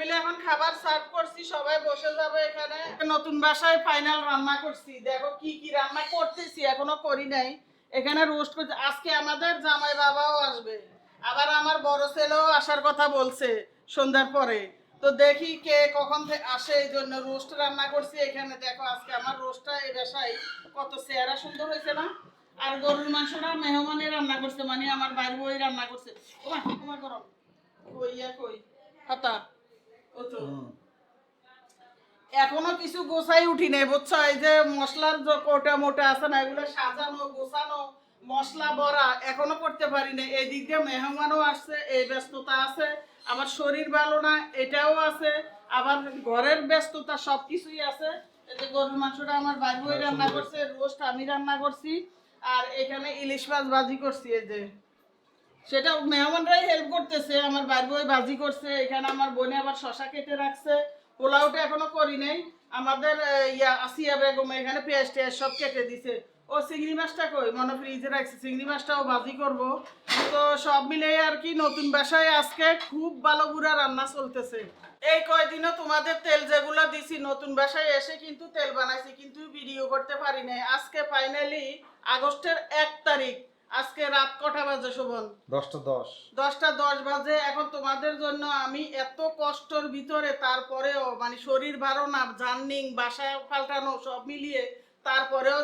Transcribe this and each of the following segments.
টেবিলে এখন খাবার সার্ভ করছি, সবাই বসে যাবে এখানে। নতুন বাসায় ফাইনাল রান্না করছি, দেখো কি কি রান্না করতেছি, এখনো করি নাই। এখানে রোস্ট করতে আজকে আমাদের জামাই বাবাও আসবে, আবার আমার বড় ছেলেও আসার কথা বলছে সন্ধ্যার পরে। তো দেখি কে কখন আসে, এই জন্য রোস্ট রান্না করছি এখানে। দেখো আজকে আমার রোস্টটা এই বাসায় কত চেহারা সুন্দর হয়েছে না। আর গরুর মাংসটা মেহমানে রান্না করছে, মানে আমার বাইর বই রান্না করছে। ওমা ওমা গরম কই হাতা ও তো এখনো কিছু গোছাই উঠি নাই, বুঝছো? এই যে মশলার যে কোটা মোটা আছে না, এগুলো সাজানো গোছানো মশলা বড়া এখনো করতে পারি না। এই দিক দিয়ে মেহমানও আসছে, এই ব্যস্ততা আছে। আমার শরীর ভালো না, এটাও আছে। আবার ঘরের ব্যস্ততা, সবকিছুই আছে। এই যে গরুর মাংসটা আমার ভাই বই রান্না করছে, রোস্ট আমি রান্না করছি, আর এখানে ইলিশ মাছ ভাজি করছি। এই যে সেটা মেহমানরাই হেল্প করতেছে, আমার বাইর বই ভাজি করছে, এখানে আমার বোনে আবার শশা কেটে রাখছে। পোলাওটা এখনো করি নাই। আমাদের আসিয়া বেগম এখানে পেঁয়াজ টেয়াজ সব কেটে দিছে। ও চিংড়ি মাছটা কই, মনে ফ্রিজে রাখছে, চিংড়ি মাছটাও ভাজি করব। তো সব মিলে আর কি, নতুন বাসায় আজকে খুব ভালো বুড়া রান্না চলতেছে। এই কয়দিনও তোমাদের তেল যেগুলো দিছি, নতুন বাসায় এসে কিন্তু তেল বানাইছি, কিন্তু ভিডিও করতে পারি নাই। আজকে ফাইনালি আগস্টের 1 তারিখ, আজকে রাত কটা বাজে শোভন? 10:10। 10:10 বাজে। এখন তোমাদের জন্য আমি এত কষ্টর ভিতরে, তারপরেও মানে শরীর ভালো না, জার্নিং বাসায় পাল্টানো সব মিলিয়ে, তারপরেও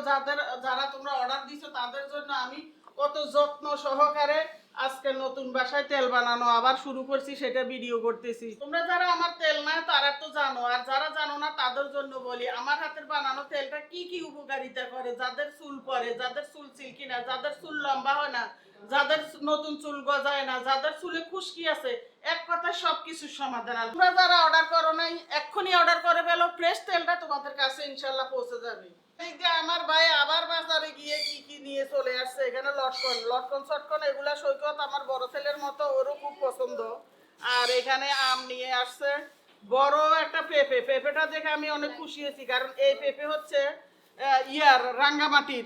যারা তোমরা অর্ডার দিছো তাদের জন্য আমি কত যত্ন সহকারে আজকে নতুন বাসায় তেল বানানো আবার শুরু করছি, সেটা ভিডিও করতেছি। তোমরা যারা আমার তেল নাই তারা তো জানো, আর যারা জানো না তাদের জন্য বলি, আমার হাতের বানানো তেলটা কি কি উপকারিতা করে। যাদের চুল পড়ে, যাদের চুল সিল্কি না, যাদের চুল লম্বা হয় না, যাদের নতুন চুল গজায় না, যাদের চুলে খুশকি আছে, এক কথায় সবকিছুর সমাধান। আর তোমরা যারা অর্ডার করো নাই, এক্ষুনি অর্ডার করে ফেলো, ফ্রেশ তেলটা তোমাদের কাছে ইনশাল্লাহ পৌঁছে যাবে। আমার ভাই আবার বাজারে গিয়ে কি কি নিয়ে চলে আসছে। এখানে লটকন চটকন এগুলা সৈকত আমার বড় ছেলের মতো, ওরও খুব পছন্দ। আর এখানে আম নিয়ে আসছে, বড় একটা পেঁপেটা দেখে আমি অনেক খুশি হয়েছি, কারণ এই পেঁপে হচ্ছে রাঙ্গামাটির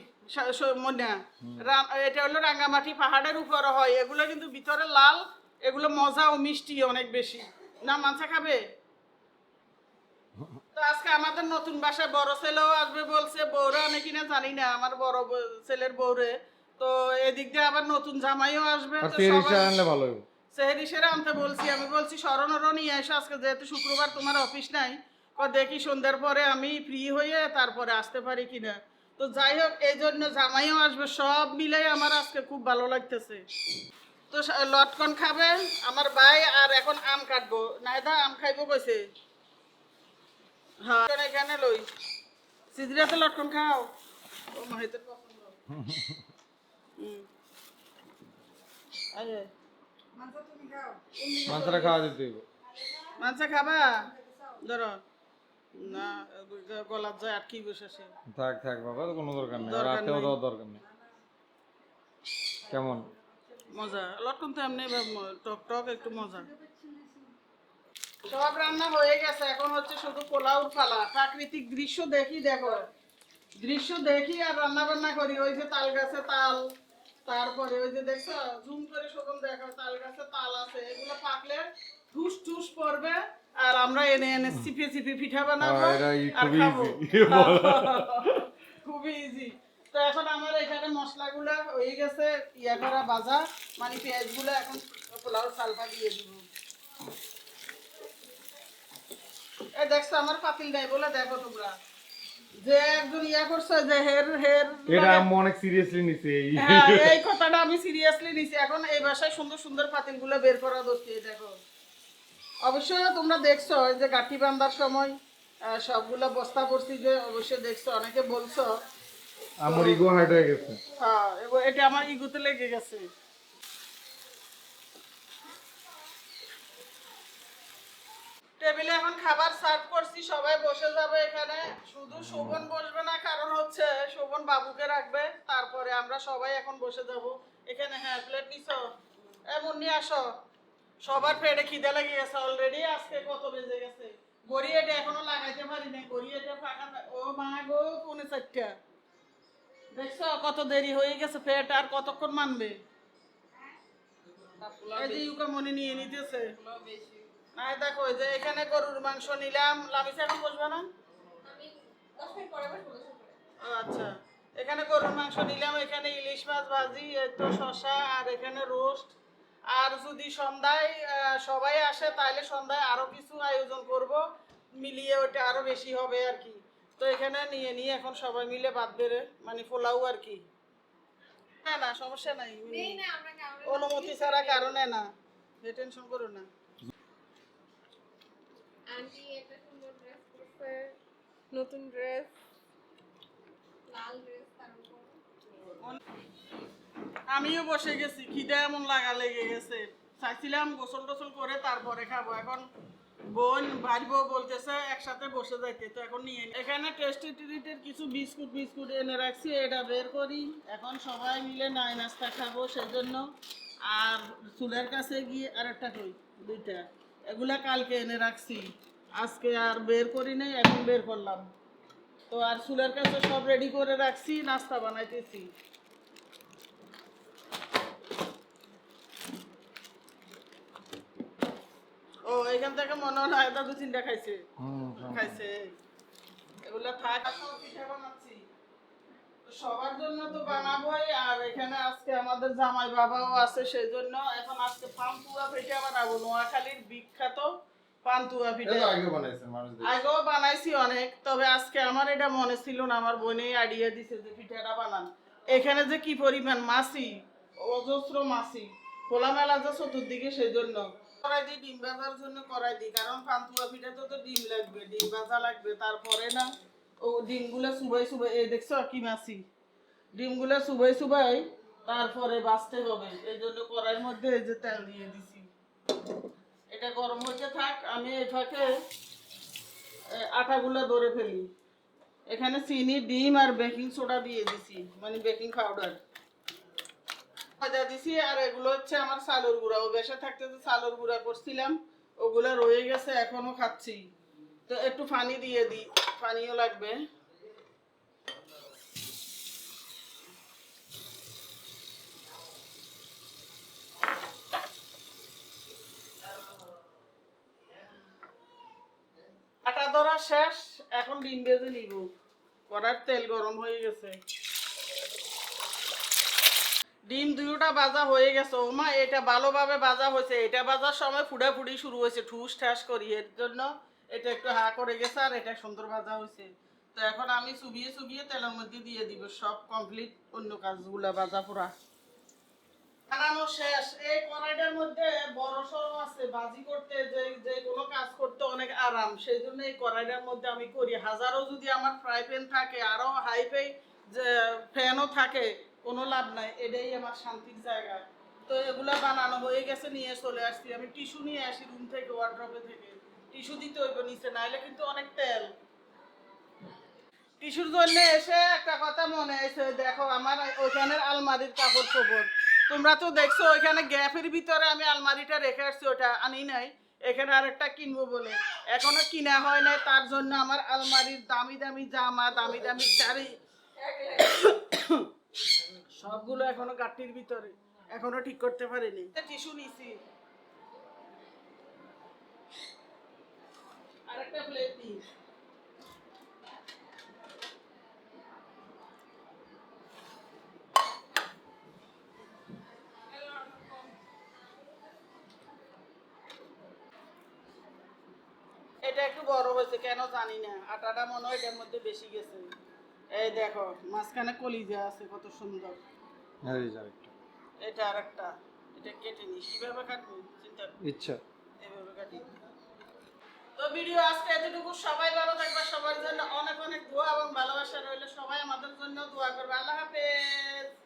এটা হলো রাঙ্গামাটি, পাহাড়ের উপরে হয় এগুলো, কিন্তু ভিতরে লাল। এগুলো মজা ও মিষ্টি অনেক বেশি। না মাছা খাবে? তো আজকে আমাদের নতুন বাসায় বড় ছেলেও আসবে বলছে, বউরা আনে কিনা জানি না, আমার বড় ছেলের বউরে। তো এদিক দিয়ে আবার নতুন জামাইও আসবে। তো সেহেরি সেরা আনতে বলছি, আমি বলছি স্মরণরও নিয়ে এসে, আজকে যেহেতু শুক্রবার তোমার অফিস নাই, দেখি সন্ধ্যার পরে আমি ফ্রি হয়ে তারপরে আসতে পারি কিনা। তো যাই হোক, এই জন্য জামাইও আসবে, সব মিলাই আমার আজকে খুব ভালো লাগতেছে। তো লটকন খাবে আমার ভাই, আর এখন আম কাটবো। নাইদা আম খাইবো কইছে। হ্যাঁ এখানে লই সিজরাতে লটকন খাও, ও মাহিতের পছন্দ। আরে মাংসটা খাওয়া দিতে হইব। মাংস খাবা? ধরো না, গলার যায় আটকি বসেছে। থাক থাক বাবা, তো কোনো দরকার নেই, রাতেও দেওয়ার দরকার নেই। কেমন মজা লটকন তো এমনি টক টক একটু মজা। সব রান্না হয়ে গেছে, এখন হচ্ছে শুধু পোলাওর পালা। প্রাকৃতিক দৃশ্য দেখি, দেখো দৃশ্য দেখি আর রান্না বান্না করি। ওই যে তাল গাছে তাল, তারপরে ওই যে দেখছো জুম করে শোভন দেখো, তাল গাছে তাল আছে, এগুলো পাকলে ঠুস ঠুস পড়বে, আর আমরা এনে এনে চিপে চিপে পিঠা বানাবো আর খাবো। খুবই ইজি। তো এখন আমার এখানে মশলাগুলো হয়ে গেছে, ইয়া করা ভাজা, মানে পেঁয়াজগুলো এখন পোলাও সালটা দিয়ে দিব। এই দেখছো আমার পাতিল নাই বলে, দেখো তোমরা যে একজন ইয়া করছে যে হের হের, এটা আমি অনেক সিরিয়াসলি নিছি। এই কথাটা আমি সিরিয়াসলি নিছি। এখন এই বাসায় সুন্দর সুন্দর পাতিলগুলো বের করা দরকার। দেখো অবশ্যই তোমরা দেখছো এই যে গাঠি বাঁধার সময় সবগুলো বস্তা পড়ছি, যে অবশ্যই দেখছো, অনেকে বলছো আমার ইগো হার্ট হয়ে গেছে। হ্যাঁ এটা আমার ইগোতে লেগে গেছে। টেবিলে এখন খাবার সার্ভ করছি, সবাই বসে যাবে এখানে। শুধু শোভন বসবে না, কারণ হচ্ছে শোভন বাবুকে রাখবে, তারপরে আমরা সবাই এখন বসে যাব এখানে। হ্যাঁ প্লেট নিছো? এমন নিয়ে আসো। সবার পেটে খিদে লেগে গেছে অলরেডি। আজকে কত বেজে গেছে, গড়ি এটা এখনো লাগাইতে পারি না, গড়ি এটা ফাঁকা। ও মা গো, 4:45। দেখছো কত দেরি হয়ে গেছে, পেট আর কতক্ষণ মানবে। এই যে ইউকা মনে নিয়ে নিতেছে। না দেখো ওই যে এখানে গরুর মাংস নিলাম, লামিসা এখন বসবে না? ও আচ্ছা, এখানে গরুর মাংস নিলাম, এখানে ইলিশ মাছ ভাজি, এই তো শসা, আর এখানে রোস্ট। আর যদি সন্ধ্যায় সবাই আসে তাহলে সন্ধ্যায় আরো কিছু আয়োজন করব, মিলিয়ে ওটা আরো বেশি হবে আর কি। তো এখানে নিয়ে নিয়ে এখন সবাই মিলে ভাত বেড়ে মানে পোলাও আর কি। না না সমস্যা নাই, অনুমতি ছাড়া কারণে না, টেনশন করো না। আন্টি একটা সুন্দর ড্রেস পরছে, নতুন ড্রেস, লাল ড্রেস তার উপর। আমিও বসে গেছি, খিদে এমন লেগে গেছে। চাইছিলাম গোসল টোসল করে তারপরে খাবো, এখন বোন ভাই বউ বলতেছে একসাথে বসে যাইতে, তো এখন নিয়ে এখানে টেস্টি ট্রিটের কিছু বিস্কুট বিস্কুট এনে রাখছি, এটা বের করি, এখন সবাই মিলে নাই নাস্তা খাবো সেজন্য। আর চুলের কাছে গিয়ে আর একটা কই, দুইটা, এগুলা কালকে এনে রাখছি, আজকে আর বের করি নাই, এখন বের করলাম। তো আর চুলের কাছে সব রেডি করে রাখছি, নাস্তা বানাইতেছি। ও এখান থেকে মনে হলো এটা দু তিনটা খাইছে। খাইছে এগুলা থাক, এখন পিঠা বানাচ্ছি। তো সবার জন্য তো বানাবোই, আর এখানে আজকে আমাদের জামাই বাবাও আছে সেই জন্য এখন আজকে পান্তুয়া পিঠা বানাবো, নোয়াখালীর বিখ্যাত পান্তুয়া পিঠা। আগেও বানাইছি অনেক, তবে আজকে আমার এটা মনে ছিল না, আমার বোনেই আইডিয়া দিছে যে পিঠাটা বানান। এখানে যে কি পরিমাণ মাছি, অজস্র মাছি, খোলামেলা যে চতুর্দিকে, সেই জন্য কড়াই দিই, ডিম ভাজার জন্য কড়াই দিই, কারণ পান্তুয়া পিঠাতে তো ডিম লাগবে, ডিম ভাজা লাগবে, তারপরে না ও ডিমগুলো চুবাই চুবাই, এই দেখছো কি মাছি, ডিমগুলো চুবাই চুবাই তারপরে বাছতে হবে, এই জন্য কড়াইয়ের মধ্যে এই যে তেল দিয়ে দিছি। এটা গরম হতে থাক, আমি এই ফাঁকে আটাগুলো ধরে ফেলি। এখানে চিনি, ডিম আর বেকিং সোডা দিয়ে দিছি, মানে বেকিং পাউডার ভাজা দিছি। আর এগুলো হচ্ছে আমার চালের গুঁড়া, ও বেসে থাকতে যে চালের গুঁড়া করছিলাম ওগুলা রয়ে গেছে, এখনো খাচ্ছি। তো একটু পানি দিয়ে দিই, পানিও লাগবে। আটা ধরা শেষ, এখন ডিম ভেজে নিব, কড়ার তেল গরম হয়ে গেছে। ডিম দুটোটা ভাজা হয়ে গেছে, ওমা এটা ভালোভাবে ভাজা হয়েছে, এটা ভাজার সময় ফুটাফুটি শুরু হয়েছে, ঠুস ঠাস করি, এর জন্য এটা একটু হা করে গেছে, আর এটা সুন্দর ভাজা হয়েছে। তো এখন আমি চুবিয়ে চুবিয়ে তেলের মধ্যে দিয়ে দিব, সব কমপ্লিট, অন্য কাজগুলা ভাজা পুরা বানানো শেষ। এই কড়াইটার মধ্যে বড় সড়ো আছে, ভাজি করতে যে যে কোনো কাজ করতে অনেক আরাম, সেই জন্য এই কড়াইটার মধ্যে আমি করি। হাজারও যদি আমার ফ্রাই প্যান থাকে, আরো হাই ফাই যে ফ্যানও থাকে, কোনো লাভ নাই, এটাই আমার শান্তির জায়গা। তো এগুলা বানানো হয়ে গেছে, নিয়ে চলে আসছি। আমি টিস্যু নিয়ে আসি রুম থেকে, ওয়ার্ড্রপে থেকে টিস্যু দিতে হইব নিচে, নাইলে কিন্তু অনেক তেল। টিস্যুর জন্য এসে একটা কথা মনে আছে, দেখো আমার ওইখানের আলমারির কাপড় চোপড়, তোমরা তো দেখছো ওইখানে গ্যাপের ভিতরে আমি আলমারিটা রেখে আসছি, ওটা আনি নাই, এখানে আরেকটা কিনবো বলে, এখনো কিনা হয় নাই। তার জন্য আমার আলমারির দামি দামি জামা, দামি দামি শাড়ি সবগুলো এখনো গাঁটির ভিতরে, এখনো ঠিক করতে পারিনি। টিস্যু নিছি, আরেকটা প্লেট নিই। এটা একটু বড় হয়েছে কেন জানি না, আটাটা মনে হয় এটার মধ্যে বেশি গেছে। এই দেখো মাঝখানে কলিজা আছে, কত সুন্দর। এটা আরেকটা, এটা কেটে নি, কিভাবে কাটবো চিন্তা ইচ্ছা। এইভাবে কাটি। তো ভিডিও আজকে এতটুকু, সবাই ভালো থাকবে, সবার জন্য অনেক অনেক দোয়া এবং ভালোবাসা রইল, সবাই আমাদের জন্য দোয়া করবে। আল্লাহ হাফেজ।